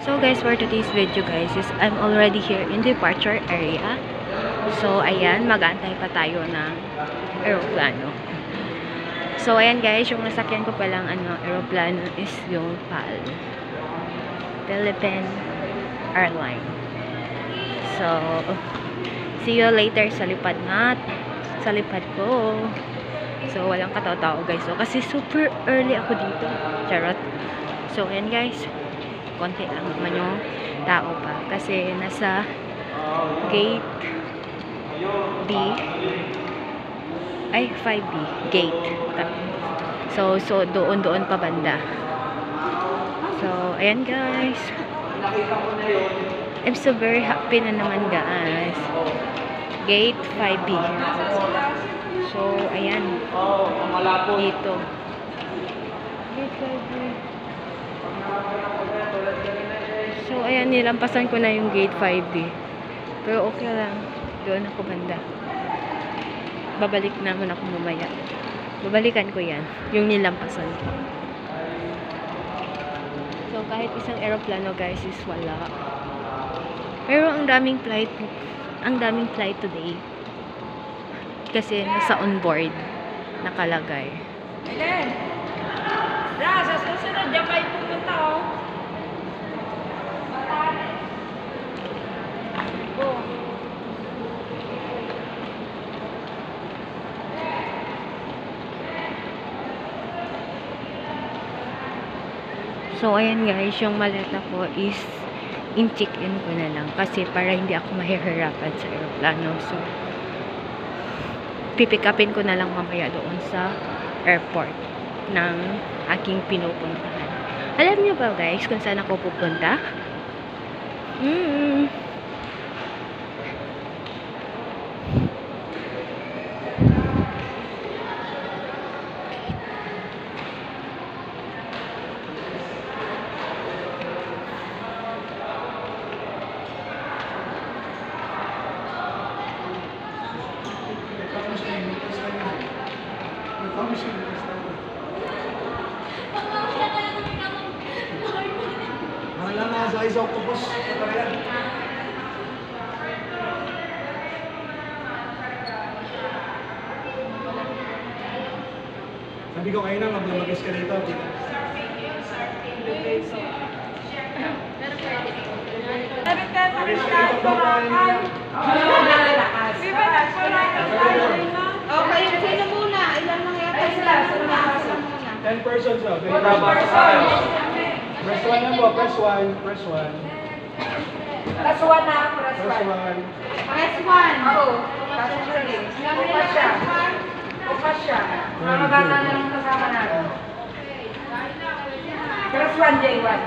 So guys, for today's video guys is I'm already here in departure area. So ayan, mag-aantay pa tayo ng aeroplano. So ayan guys, yung nasakyan ko palang aeroplano is yung PAL, Philippine Airline. So see you later sa lipad ko. So walang katao-tao guys. So kasi super early ako dito. Charot. So ayan guys, konti lang naman yung tao pa kasi nasa gate B 5B gate. So doon pa banda. So ayan guys, I'm so very happy na naman guys. Gate 5B. So ayan dito gate 5B. So, ayan, nilampasan ko na yung gate 5B. Pero okay lang. Doon ako banda. Babalik naman ako mamaya. Babalikan ko yan. Yung nilampasan ko. So, kahit isang aeroplano guys is wala. Pero ang daming flight today. Kasi nasa onboard nakalagay. Ayan! Sa susunod, diyan kayo pupunta oh. So, ayan guys, yung maleta ko is in-check-in ko na lang kasi para hindi ako mahihirapan sa aeroplano. So, pipick upin ko na lang mamaya doon sa airport ng aking pinupuntahan. Alam niyo ba guys kung saan ako pupunta? Lang na sa isang octopus. Sabi ko kayo na, mag-escalator. Okay, sino muna? Ilan lang yata sila? 10 persons. Press 1 lang po, press 1. Press 1 na, press 1. Press 1. Oo. Upas siya. Mga bata na lang kasama natin. Press 1, J1.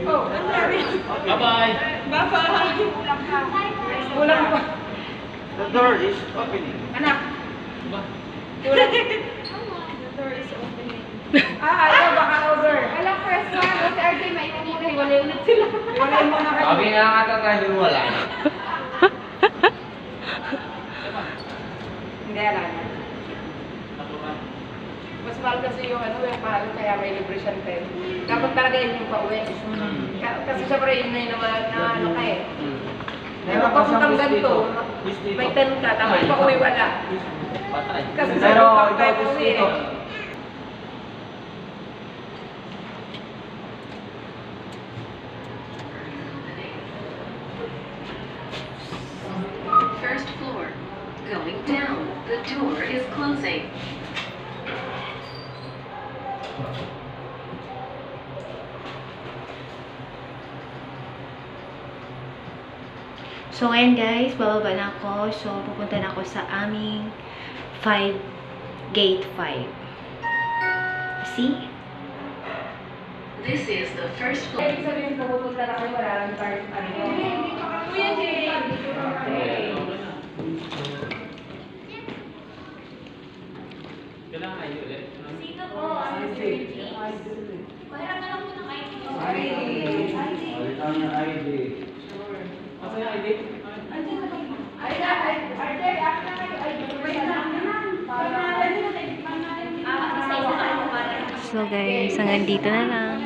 Oh, I'm sorry. Bye-bye. Bye-bye. Kulang pa. The door is opening. Anak. Kulang. The door is opening. Ayaw, baka over. Alam, first one. Kasi RJ, maiwan mo na. Iwalay ulit sila. Iwalay mo na kayo. Sabi nga nga tayo wala. Hindi, alam. Mas mahal kasi yung yung mahal, kaya may libre siyang 10. Dapat talaga yun yung pauwi. Kasi syempre yun na yung na ka eh. Kung papuntang ganito, may 10 ka, tapos pauwi wala. Kasi sa lupang tayo pauwi eh. First floor. Going down. The door is closing. So, ayan guys, bababa na ako. So, pupunta na ako sa aming gate 5. See? This is the first floor. Ibig sabihin, pupunta na kayo, wala lang part. Hindi pa ka kuya, Jay. Kailangan ID ulit. Sino po? Wala na lang po ng ID. Kailangan ng ID. Asa yung ID? Ay, So guys, hanggang dito na lang.